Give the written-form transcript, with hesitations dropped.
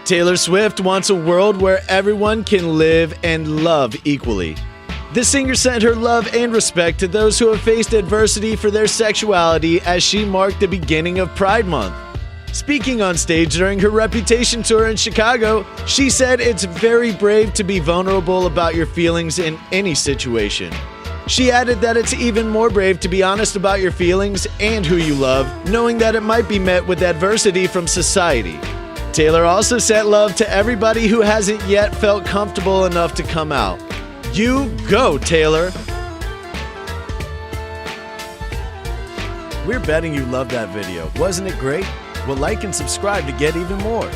Taylor Swift wants a world where everyone can live and love equally. The singer sent her love and respect to those who have faced adversity for their sexuality as she marked the beginning of Pride Month. Speaking on stage during her Reputation tour in Chicago, she said it's very brave to be vulnerable about your feelings in any situation. She added that it's even more brave to be honest about your feelings and who you love, knowing that it might be met with adversity from society. Taylor also sent love to everybody who hasn't yet felt comfortable enough to come out. You go, Taylor! We're betting you loved that video. Wasn't it great? Well, like and subscribe to get even more.